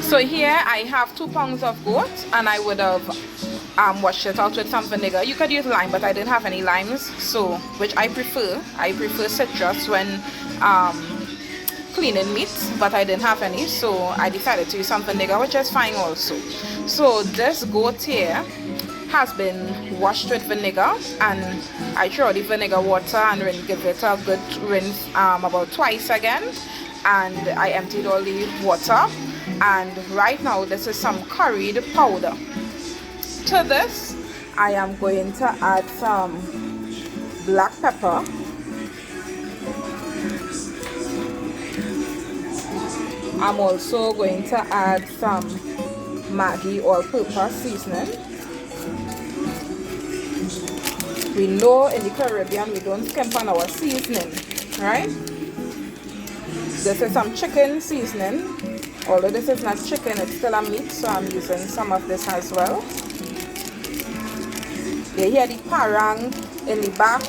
So here I have 2 pounds of goat, and I would have washed it out with some vinegar. You could use lime, but I didn't have any limes, so which I prefer citrus when cleaning meat, but I didn't have any, so I decided to use some vinegar, which is fine also. So this goat here has been washed with vinegar, and I throw out the vinegar water and give it a good rinse about twice again, and I emptied all the water. And right now this is some curried powder. To this I am going to add some black pepper, I'm also going to add some MAGGI all-purpose seasoning. We know in the Caribbean we don't skimp on our seasoning, right? This is some chicken seasoning. Although this is not chicken, it's still a meat, so I'm using some of this as well. You hear the parang in the back.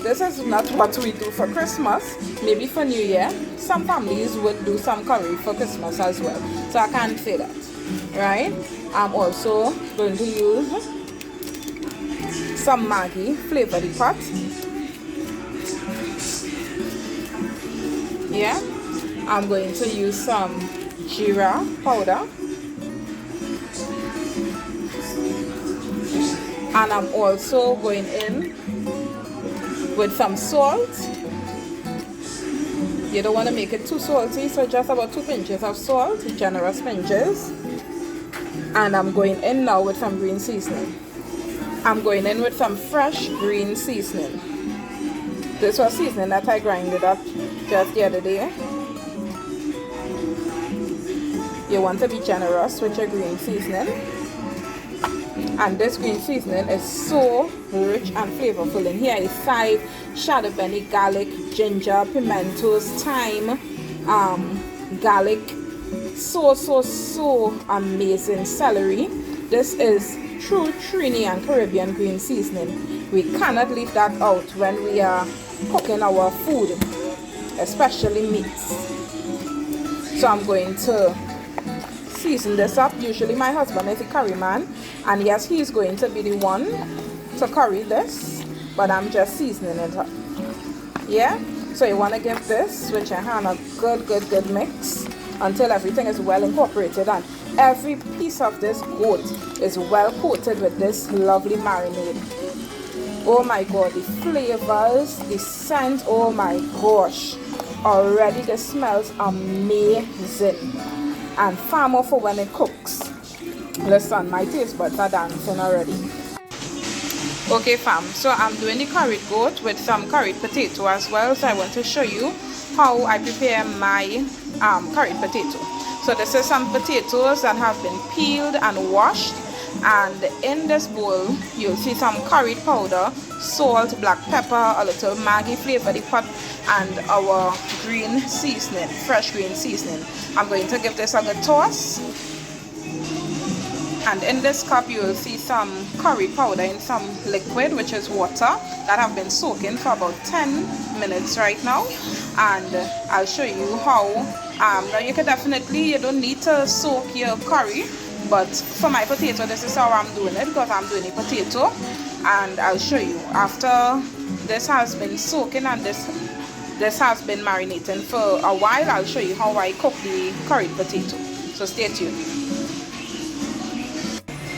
This is not what we do for Christmas. Maybe for New Year, some families would do some curry for Christmas as well. So I can't say that, right? I'm also going to use some MAGGI flavor the pot. Yeah, I'm going to use some GEERA powder, and I'm also going in with some salt. You don't want to make it too salty, so just about 2 pinches of salt, generous pinches. And I'm going in now with some green seasoning. I'm going in with some fresh green seasoning. This was seasoning that I grinded up just the other day. You want to be generous with your green seasoning. And this green seasoning is so rich and flavorful. In here is CHIVE, CJADONBENI, garlic, ginger, pimentoes, thyme, garlic, so amazing celery. This is true Trini and Caribbean green seasoning. We cannot leave that out when we are cooking our food, especially meats. So I'm going to season this up. Usually my husband is a curry man, and yes, he's going to be the one to curry this, but I'm just seasoning it up. Yeah, so you want to give this with your hand a good mix until everything is well incorporated, and every piece of this goat is well coated with this lovely marinade. Oh my god, the flavors, the scent, oh my gosh, already this smells amazing. And far more for when it cooks. Listen, my taste buds are dancing already. Okay fam, so I'm doing the curried goat with some curried potato as well. So I want to show you how I prepare my curried potato. So this is some potatoes that have been peeled and washed. And in this bowl, you'll see some curried powder, salt, black pepper, a little MAGGI flavor the pot, and our green seasoning, fresh green seasoning. I'm going to give this a good toss. And in this cup, you will see some curry powder in some liquid, which is water, that have been soaking for about 10 minutes right now. And I'll show you how. Now you can definitely, you don't need to soak your curry. But for my potato, this is how I'm doing it, because I'm doing a potato. And I'll show you after this has been soaking and this has been marinating for a while. I'll show you how I cook the curried potato. So stay tuned.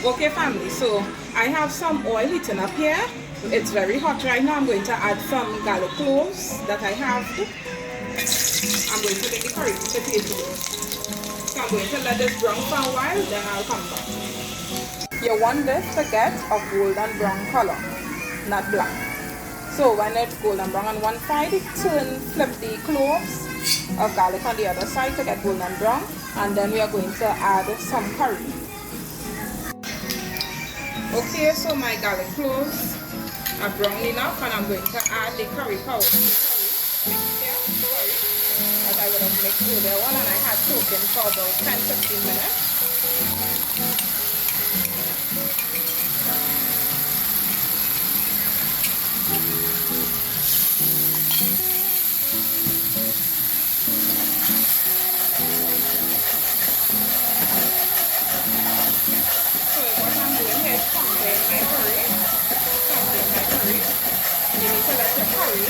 Okay family, so I have some oil heating up here. It's very hot right now. I'm going to add some garlic cloves that I have. I'm going to make the curried potato. So I'm going to let this brown for a while, then I'll come back. You want this to get a golden brown color, not black. So when it's golden brown on one side, flip the cloves of garlic on the other side to get golden brown, and then we are going to add some curry. Okay, so my garlic cloves are brown enough, and I'm going to add the curry powder. I would have mixed earlier one, and I had soaking for about 10-15 minutes. to let your curry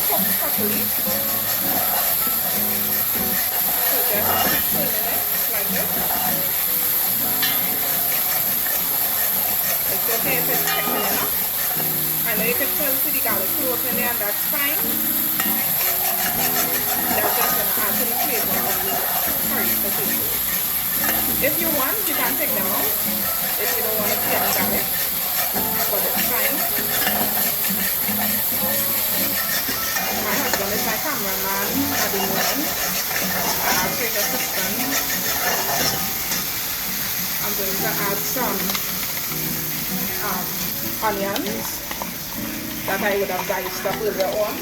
cook properly. So just keep turning it like this. It's okay if it's thick enough. I know you can still see the garlic cloves in there, and that's fine. That's just going to add to the flavor of the curry potatoes. If you want, you can take them out if you don't want to see any garlic, but it's fine. My husband is my cameraman at the moment, and I'll take a assistant. I'm going to add some onions that I would have diced up earlier on.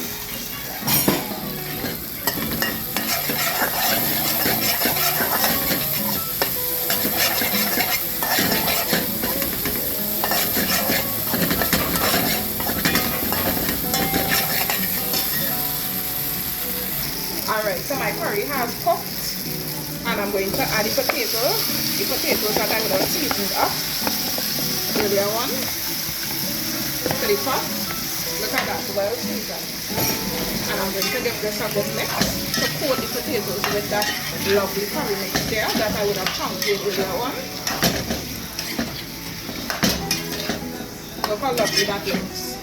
Alright, so my curry has cooked, and I'm going to add the potatoes that I would have seasoned up earlier on to the pot. Look at that, well seasoned. And I'm going to give this a good mix to coat the potatoes with that lovely curry mixture that I would have chunked earlier on. Look how lovely that looks.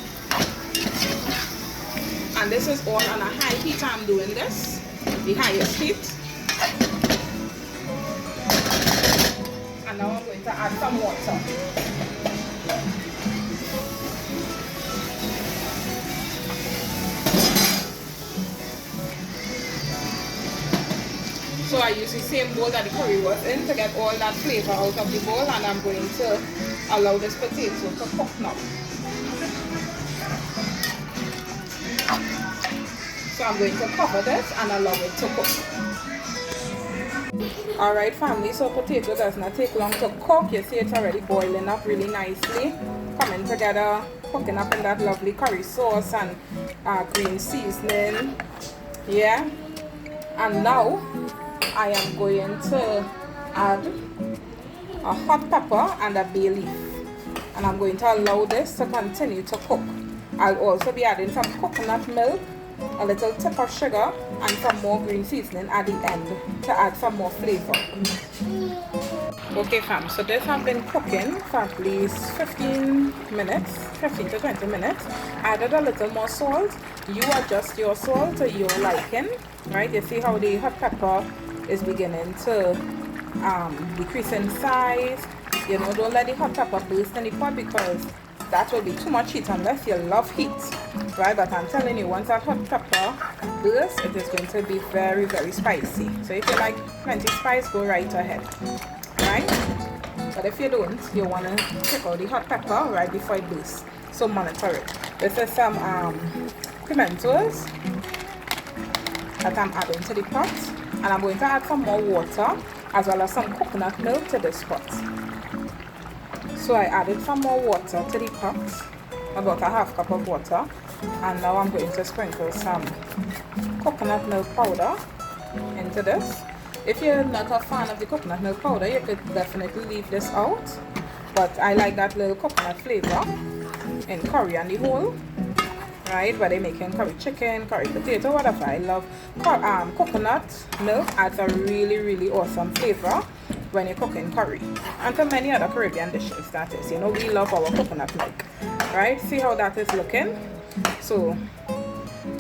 And this is all on a high heat. I'm doing this, the highest heat. And now I'm going to add some water. So I use the same bowl that the curry was in to get all that flavor out of the bowl, and I'm going to allow this potato to cook now. So I'm going to cover this and allow it to cook. Alright family, so potato does not take long to cook. You see it's already boiling up really nicely, coming together, cooking up in that lovely curry sauce and green seasoning. Yeah, and now I am going to add a hot pepper and a bay leaf, and I'm going to allow this to continue to cook. I'll also be adding some coconut milk, a little tip of sugar, and some more green seasoning at the end to add some more flavor. Okay fam, so this has been cooking for at least 15 to 20 minutes. Added a little more salt. You adjust your salt to your liking, right? You see how the hot pepper is beginning to decrease in size. You know, don't let the hot pepper burst in the pot, because that will be too much heat unless you love heat, right? But I'm telling you, once that hot pepper bursts, it is going to be very, very spicy. So if you like plenty spice, go right ahead, right? But if you don't, you want to take out the hot pepper right before it bursts. So monitor it. This is some pimentoes that I'm adding to the pot, and I'm going to add some more water as well as some coconut milk to this pot. So I added some more water to the pot, about a half cup of water, and now I'm going to sprinkle some coconut milk powder into this. If you're not a fan of the coconut milk powder, you could definitely leave this out, but I like that little coconut flavor in curry and the whole, right? Whether you're making curry chicken, curry potato, whatever. I love coconut milk. Adds a really, really awesome flavor when you're cooking curry, and for many other Caribbean dishes, that is. You know, we love our coconut milk, right? See how that is looking? So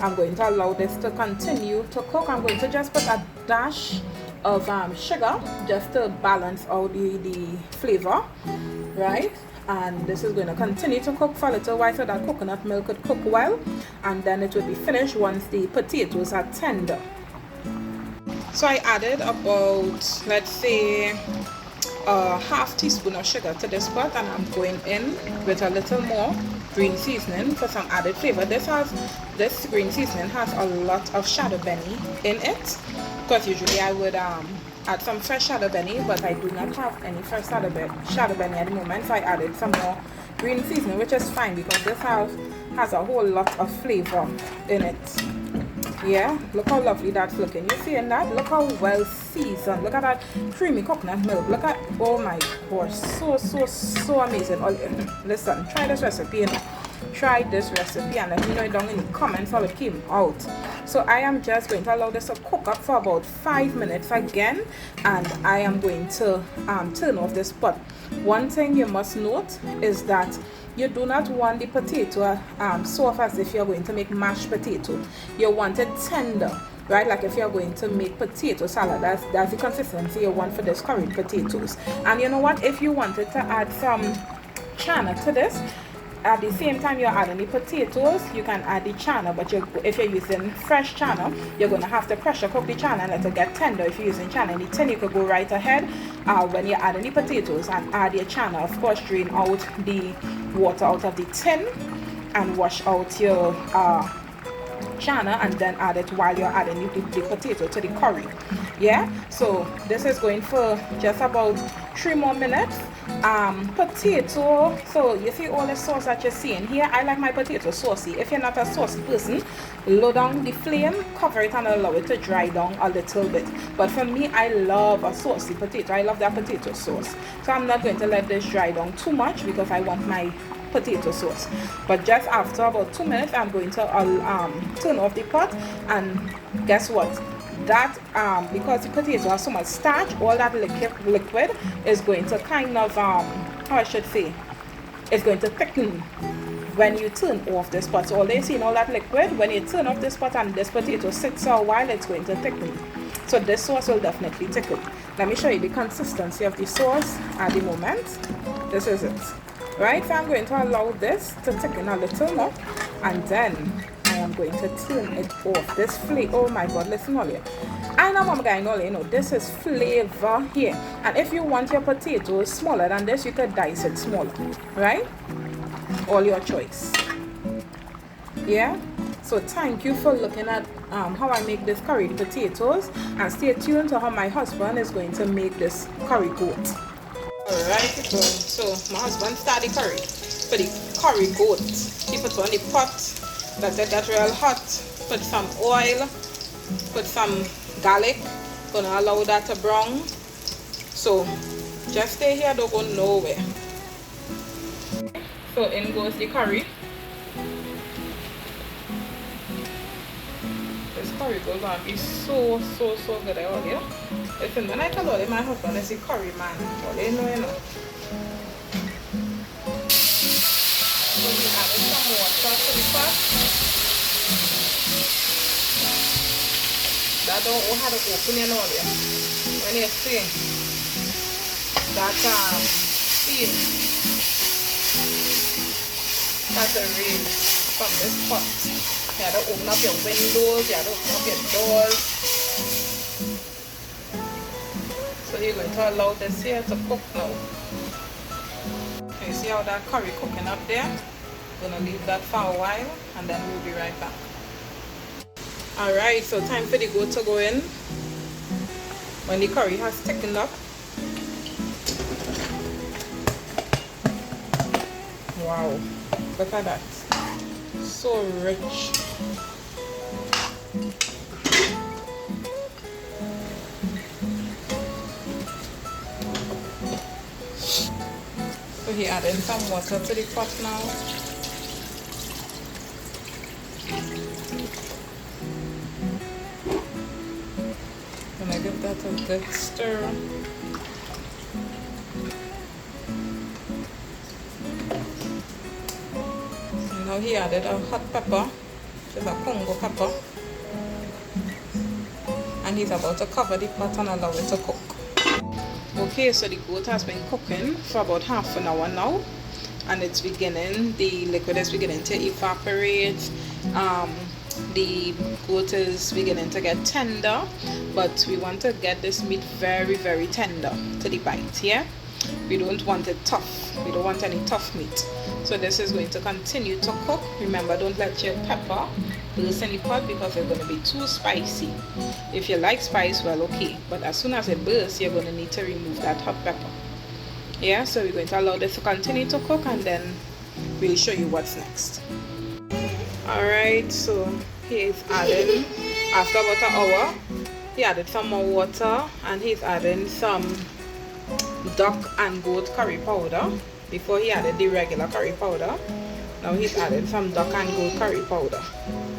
I'm going to allow this to continue to cook. I'm going to just put a dash of sugar just to balance out the flavor, right? And this is going to continue to cook for a little while so that coconut milk could cook well, and then it will be finished once the potatoes are tender. So I added about, let's say, a half teaspoon of sugar to this pot, and I'm going in with a little more green seasoning for some added flavor. This green seasoning has a lot of CJADONBENI in it, because usually I would add some fresh CJADONBENI, but I do not have any fresh CJADONBENI at the moment, so I added some more green seasoning, which is fine because this has a whole lot of flavor in it. Yeah, look how lovely that's looking. You seeing that? Look how well seasoned. Look at that creamy coconut milk. Look at, oh my gosh, so amazing. Listen, try this recipe, tried this recipe and let me know down in the comments how it came out. So I am just going to allow this to cook up for about 5 minutes again, and I am going to turn off this pot. One thing you must note is that you do not want the potato soft as if you're going to make mashed potato. You want it tender, right? Like if you're going to make potato salad, that's the consistency you want for this curried potatoes. And you know what, if you wanted to add some chana to this, at the same time you're adding the potatoes, you can add the chana, but if you're using fresh chana, you're going to have to pressure cook the chana and let it get tender. If you're using chana in the tin, you could go right ahead when you're adding the potatoes and add your chana. Of course, drain out the water out of the tin and wash out your chana, and then add it while you're adding the potato to the curry. Yeah, so this is going for just about 3 more minutes. Potato, so you see all the sauce that you're seeing here. I like my potato saucy. If you're not a saucy person, low down the flame, cover it and allow it to dry down a little bit. But for me, I love a saucy potato. I love that potato sauce, so I'm not going to let this dry down too much because I want my potato sauce. But just after about 2 minutes, I'm going to turn off the pot, and guess what, that because the potato has so much starch, all that liquid is going to kind of how I should say, it's going to thicken when you turn off this pot. So all they see in all that liquid, when you turn off this pot and this potato sits for a while, it's going to thicken. So this sauce will definitely thicken. Let me show you the consistency of the sauce at the moment. This is it. Right, so I'm going to allow this to thicken a little more, and then I am going to turn it off. This flavor, oh my god, listen all here. I know I'm going all, you know, this is flavor here. And if you want your potatoes smaller than this, you could dice it smaller, right? All your choice. Yeah, so thank you for looking at how I make this curried potatoes, and stay tuned to how my husband is going to make this curry goat. Alright, so my husband started the curry. For the curry goat, he put on the pot, let it get real hot, put some oil, put some garlic, gonna allow that to brown. So just stay here, don't go nowhere. So in goes the curry. This curry goes on to be so good, I tell you. Listen, when I tell you my husband is a curry man, all they know, you know. So we added some water to the pot. That don't have to open in all here. When you see that steam that's a rain from this pot, you have to open up your windows, you have to open up your doors. So you're going to allow this here to cook now. You see how that curry cooking up there? I'm going to leave that for a while, and then we'll be right back. Alright, so time for the goat to go in. When the curry has thickened up. Wow, look at that. So rich. So he added some water to the pot now. Gonna give that a good stir. And now he added a hot pepper, which is a Congo pepper. And he's about to cover the pot and allow it to cook. Okay, so the goat has been cooking for about half an hour now, and it's beginning, the liquid is beginning to evaporate. The goat is beginning to get tender, but we want to get this meat very tender to the bite. Yeah, we don't want it tough, we don't want any tough meat. So this is going to continue to cook. Remember, don't let your pepper burst in the pot because it's going to be too spicy. If you like spice, well, okay, but as soon as it bursts, you're going to need to remove that hot pepper. Yeah, so we're going to allow this to continue to cook, and then we'll show you what's next. Alright, so he's adding, after about an hour, he added some more water, and he's adding some duck and goat curry powder before he added the regular curry powder. Now he's added some duck and gold curry powder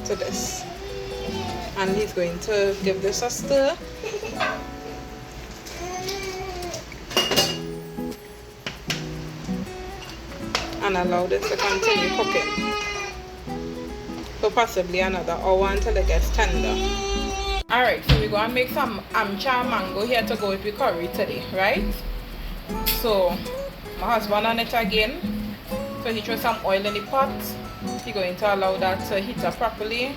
to this. And he's going to give this a stir. And allow this to continue cooking for possibly another hour until it gets tender. Alright, so we're going to make some Amchar mango here to go with the curry today, right? So my husband on it again. So he threw some oil in the pot. He's going to allow that to heat up properly,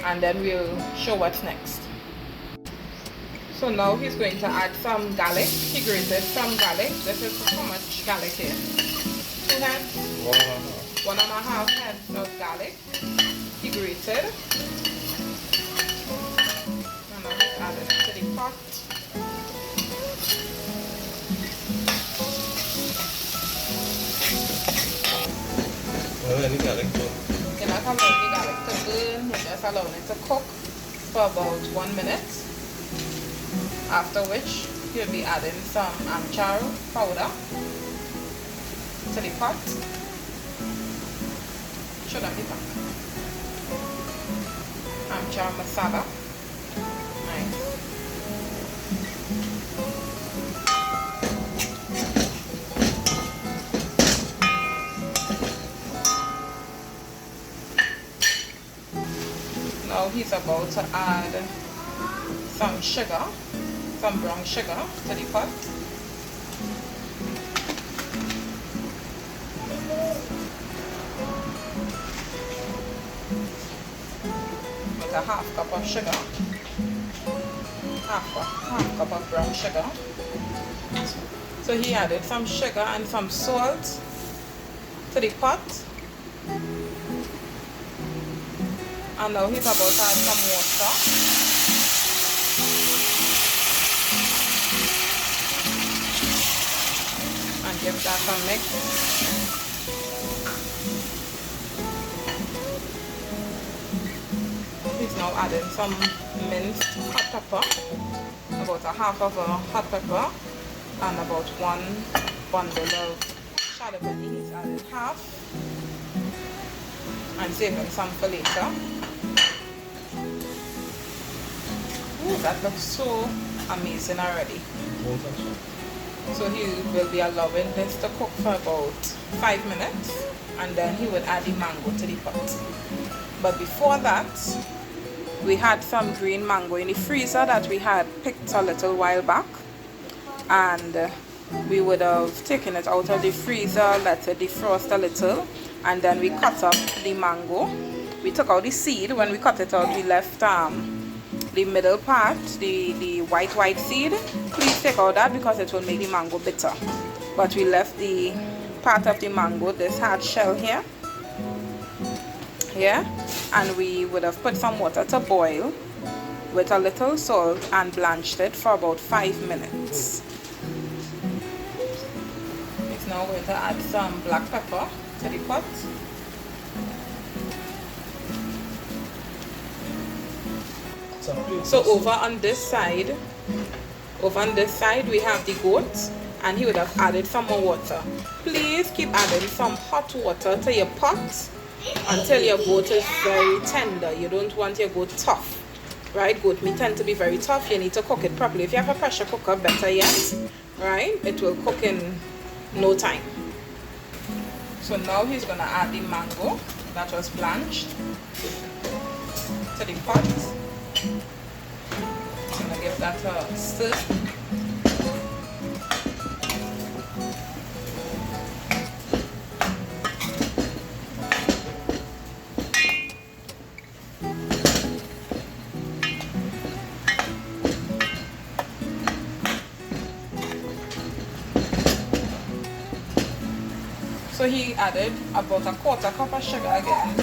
and then we'll show what's next. So now he's going to add some garlic. He grated some garlic. This is how much garlic here? 2 heads? 1.5 heads of garlic. He grated. And now he's adding it to the pot. Any garlic too? You're not allowing the garlic to burn. You're just allowing it to cook for about 1 minute. After which you'll be adding some Amchar powder to the pot. Should I be back? Amchar masala. Nice. Now he's about to add some sugar, some brown sugar to the pot. With a 1/2 cup of sugar, half cup of brown sugar. So he added some sugar and some salt to the pot. And now he's about to add some water. And give that a mix. He's now adding some minced hot pepper. About a 1/2 of a hot pepper. And about 1 bundle of CJADONBENI. He's added 1/2. And saving some for later. Ooh, that looks so amazing already. So he will be allowing this to cook for about 5 minutes, and then he would add the mango to the pot. But before that, we had some green mango in the freezer that we had picked a little while back, and we would have taken it out of the freezer, let it defrost a little, and then we cut up the mango. We took out the seed. When we cut it out, we left the middle part, the white seed. Please take out that because it will make the mango bitter. But we left the part of the mango, this hard shell here, and we would have put some water to boil with a little salt and blanched it for about 5 minutes. It's now going to add some black pepper to the pot. So over on this side we have the goat, and he would have added some more water. Please keep adding some hot water to your pot until your goat is very tender. You don't want your goat tough, right? Goat meat tend to be very tough. You need to cook it properly. If you have a pressure cooker, better yet, right? It will cook in no time. So now he's gonna add the mango that was blanched to the pot. I'm gonna give that a stir. So he added about a 1/4 cup of sugar again.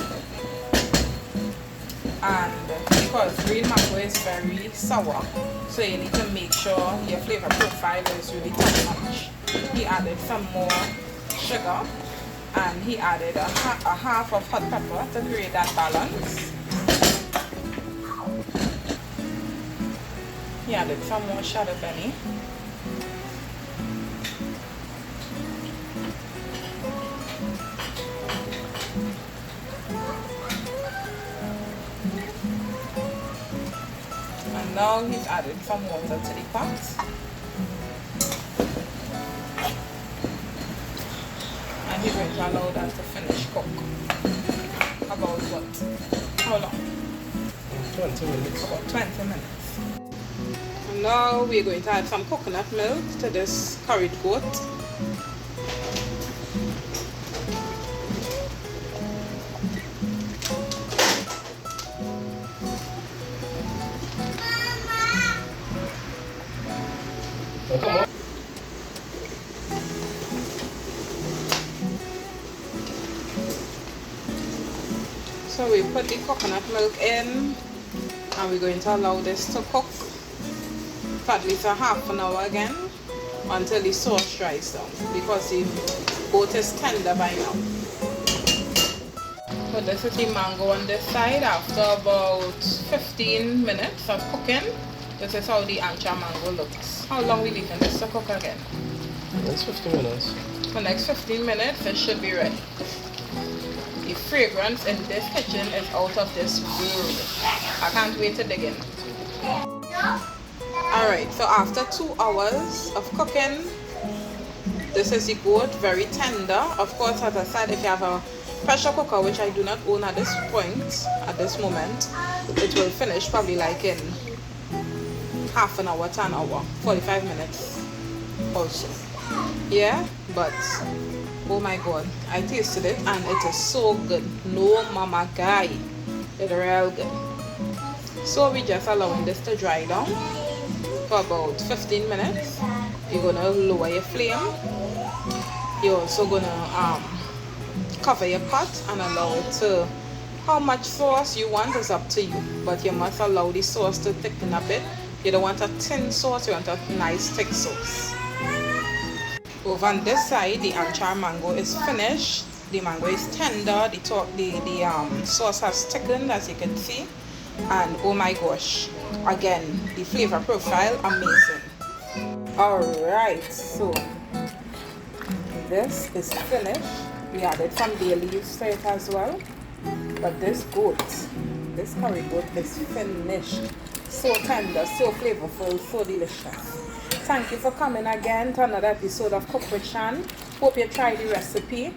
And because green mango is very sour, so you need to make sure your flavor profile is really top notch. He added some more sugar, and he added a 1/2 of hot pepper to create that balance. He added some more CJADONBENI. And now he's added some water to the pot. And he's going to allow that to finish cook. About what? How long? 20 minutes. About 20 minutes. And now we're going to add some coconut milk to this curried goat. So we put the coconut milk in and we're going to allow this to cook for at least a half an hour again until the sauce dries down, because the goat is tender by now. So this is the mango on this side. After about 15 minutes of cooking, this is how the Amchar mango looks. How long we leaving this to cook again? Next 15 minutes. For next 15 minutes, it should be ready. The fragrance in this kitchen is out of this world. I can't wait to dig in. Alright, so after 2 hours of cooking, this is the goat, very tender. Of course, as I said, if you have a pressure cooker, which I do not own at this point, at this moment, it will finish probably like in half an hour to an hour, 45 minutes also. Yeah, but oh my god, I tasted it and it is so good. No mama guy, it's real good. So we just allowing this to dry down for about 15 minutes. You're gonna lower your flame. You're also gonna cover your pot and allow it to, how much sauce you want is up to you, but you must allow the sauce to thicken a bit. You don't want a thin sauce, you want a nice thick sauce. Over on this side, the Amchar mango is finished. The mango is tender. The sauce has thickened, as you can see. And oh my gosh, again, the flavor profile, amazing. Alright, so this is finished. We added some bay leaves to it as well. But this goat, this curry goat is finished. So tender, so flavorful, so delicious. Thank you for coming again to another episode of Cook with Shan. Hope you tried the recipe.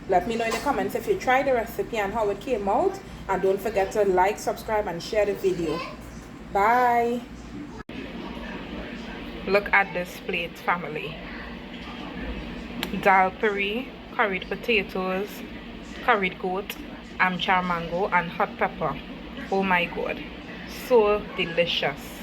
Let me know in the comments if you tried the recipe and how it came out. And don't forget to like, subscribe and share the video. Bye. Look at this plate, family. Dal puri, curried potatoes, curried goat, Amchar mango and hot pepper. Oh my god, so delicious.